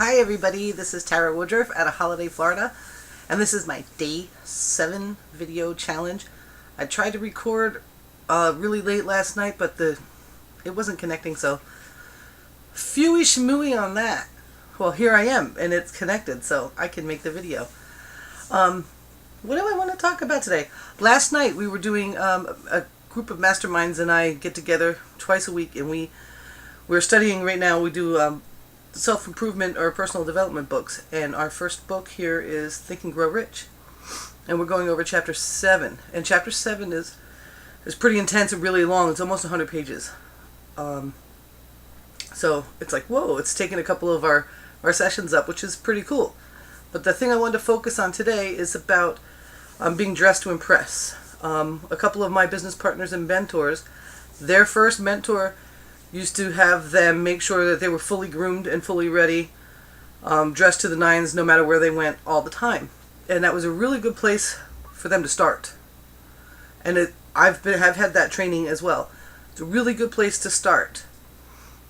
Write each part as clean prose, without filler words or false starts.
Hi everybody, this is Tara Woodruff out of Holiday, Florida, and this is my day 7 video challenge. I tried to record really late last night, but it wasn't connecting, so phewy schmooey on that. Well, here I am, and it's connected, so I can make the video. What do I want to talk about today? Last night we were doing a group of masterminds and I get together twice a week, and we're studying right now. We do self-improvement or personal development books, and our first book here is Think and Grow Rich, and we're going over chapter 7, and chapter 7 is pretty intense and really long. It's almost 100 pages, so it's like, whoa, it's taken a couple of our sessions up, which is pretty cool. But the thing I wanted to focus on today is about being dressed to impress. A couple of my business partners and mentors, their first mentor used to have them make sure that they were fully groomed and fully ready, dressed to the nines no matter where they went all the time. And that was a really good place for them to start. And I've had that training as well. It's a really good place to start.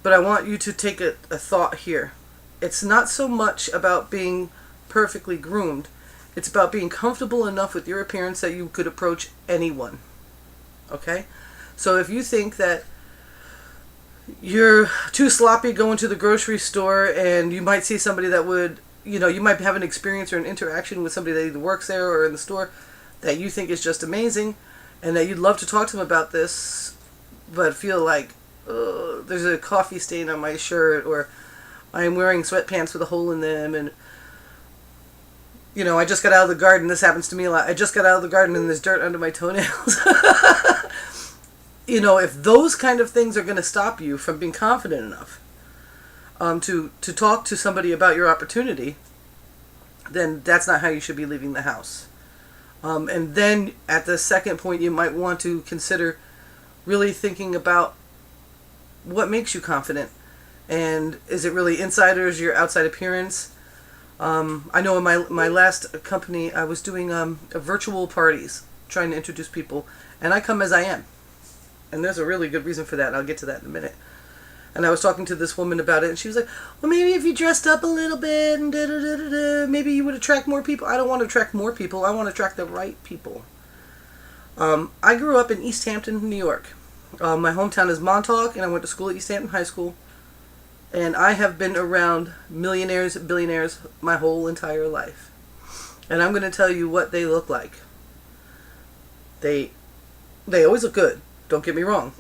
But I want you to take a thought here. It's not so much about being perfectly groomed. It's about being comfortable enough with your appearance that you could approach anyone. Okay? So if you think that you're too sloppy going to the grocery store, and you might see somebody that would, you might have an experience or an interaction with somebody that either works there or in the store that you think is just amazing, and that you'd love to talk to them about this, but feel like, oh, there's a coffee stain on my shirt, or I'm wearing sweatpants with a hole in them, and I just got out of the garden. This happens to me a lot. I just got out of the garden and there's dirt under my toenails. If those kind of things are going to stop you from being confident enough to talk to somebody about your opportunity, then that's not how you should be leaving the house. And then at the second point, you might want to consider really thinking about what makes you confident. And is it really inside or is your outside appearance? I know in my last company, I was doing virtual parties, trying to introduce people, and I come as I am. And there's a really good reason for that, and I'll get to that in a minute. And I was talking to this woman about it, and she was like, well, maybe if you dressed up a little bit, and maybe you would attract more people. I don't want to attract more people. I want to attract the right people. I grew up in East Hampton, New York. My hometown is Montauk, and I went to school at East Hampton High School. And I have been around millionaires, billionaires my whole entire life. And I'm going to tell you what they look like. They always look good. Don't get me wrong,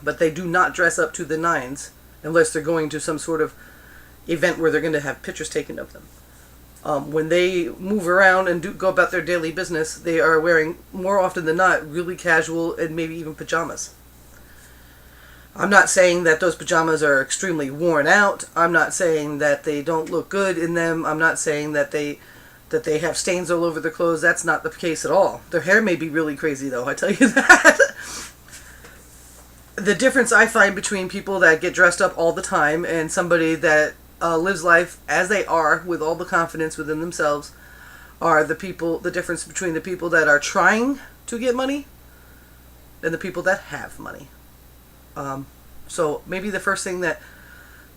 but they do not dress up to the nines unless they're going to some sort of event where they're going to have pictures taken of them. When they move around and go about their daily business, they are wearing, more often than not, really casual and maybe even pajamas. I'm not saying that those pajamas are extremely worn out. I'm not saying that they don't look good in them. I'm not saying that they have stains all over their clothes. That's not the case at all. Their hair may be really crazy, though, I tell you that. The difference I find between people that get dressed up all the time and somebody that lives life as they are with all the confidence within themselves are the difference between the people that are trying to get money and the people that have money. So maybe the first thing that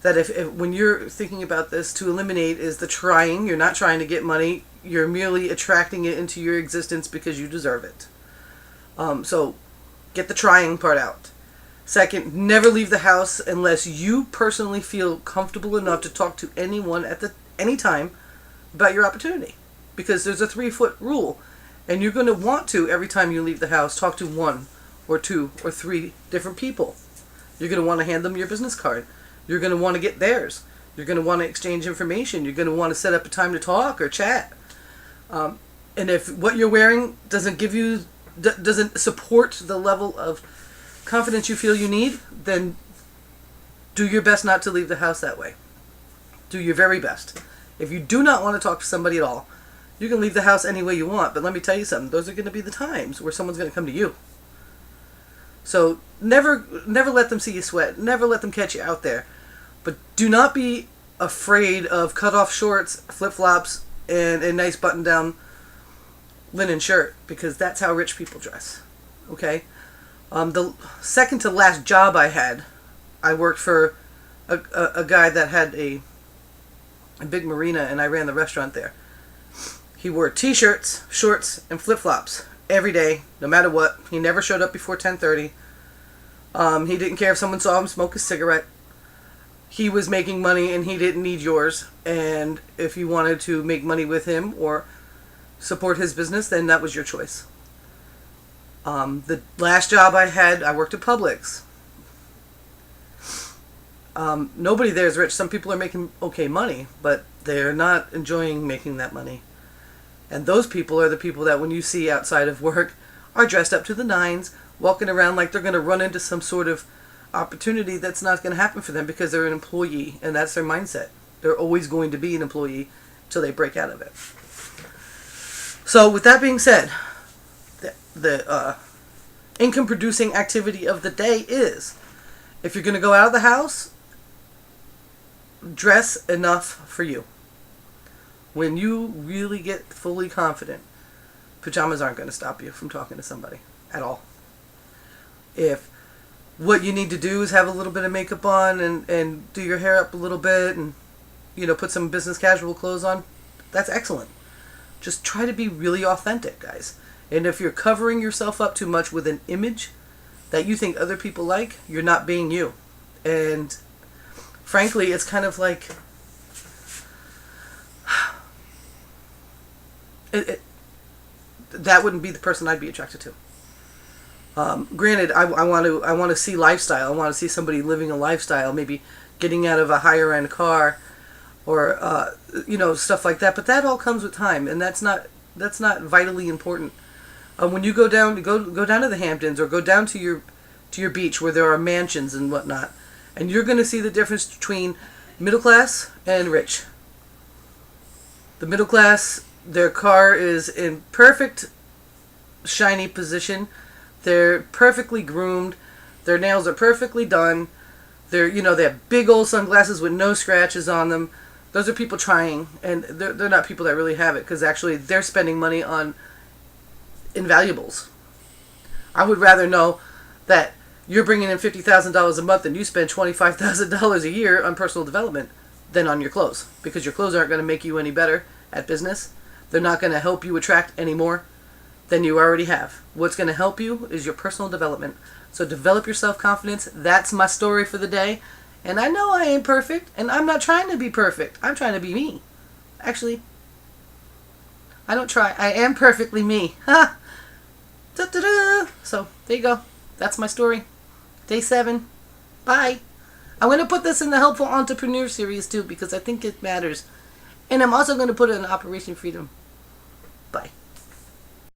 if when you're thinking about this to eliminate is the trying. You're not trying to get money. You're merely attracting it into your existence because you deserve it. So get the trying part out. Second, never leave the house unless you personally feel comfortable enough to talk to anyone at any time about your opportunity. Because there's a 3-foot rule. And you're going to want to, every time you leave the house, talk to 1 or 2 or 3 different people. You're going to want to hand them your business card. You're going to want to get theirs. You're going to want to exchange information. You're going to want to set up a time to talk or chat. And if what you're wearing doesn't support the level of confidence you feel you need, then do your best not to leave the house that way. Do your very best. If you do not want to talk to somebody at all, you can leave the house any way you want. But let me tell you something. Those are going to be the times where someone's going to come to you. So never let them see you sweat. Never let them catch you out there. But do not be afraid of cut-off shorts, flip-flops, and a nice button-down linen shirt, because that's how rich people dress. Okay? The second to last job I had, I worked for a guy that had a big marina, and I ran the restaurant there. He wore t-shirts, shorts, and flip-flops every day, no matter what. He never showed up before 10:30. He didn't care if someone saw him smoke a cigarette. He was making money, and he didn't need yours. And if you wanted to make money with him or support his business, then that was your choice. The last job I had, I worked at Publix. Nobody there is rich. Some people are making okay money, but they're not enjoying making that money. And those people are the people that when you see outside of work are dressed up to the nines, walking around like they're going to run into some sort of opportunity that's not going to happen for them because they're an employee, and that's their mindset. They're always going to be an employee until they break out of it. So with that being said, the income producing activity of the day is, if you're going to go out of the house, dress enough for you. When you really get fully confident, pajamas aren't going to stop you from talking to somebody at all. If what you need to do is have a little bit of makeup on and do your hair up a little bit and, put some business casual clothes on, that's excellent. Just try to be really authentic, guys. And if you're covering yourself up too much with an image that you think other people like, you're not being you. And frankly, it's kind of like that wouldn't be the person I'd be attracted to. Granted, I want to see lifestyle. I want to see somebody living a lifestyle, maybe getting out of a higher end car, or stuff like that. But that all comes with time, and that's not vitally important. When you go down to the Hamptons or go down to your beach where there are mansions and whatnot, and you're going to see the difference between middle class and rich. The middle class, their car is in perfect shiny position. They're perfectly groomed. Their nails are perfectly done. They have big old sunglasses with no scratches on them. Those are people trying, and they're not people that really have it, because actually they're spending money on invaluables. I would rather know that you're bringing in $50,000 a month and you spend $25,000 a year on personal development than on your clothes, because your clothes aren't going to make you any better at business. They're not going to help you attract any more than you already have. What's going to help you is your personal development. So develop your self-confidence. That's my story for the day. And I know I ain't perfect, and I'm not trying to be perfect. I'm trying to be me. Actually, I don't try. I am perfectly me. Ha! Da-da-da! So, there you go. That's my story. Day 7. Bye. I'm going to put this in the Helpful Entrepreneur series too, because I think it matters. And I'm also going to put it in Operation Freedom.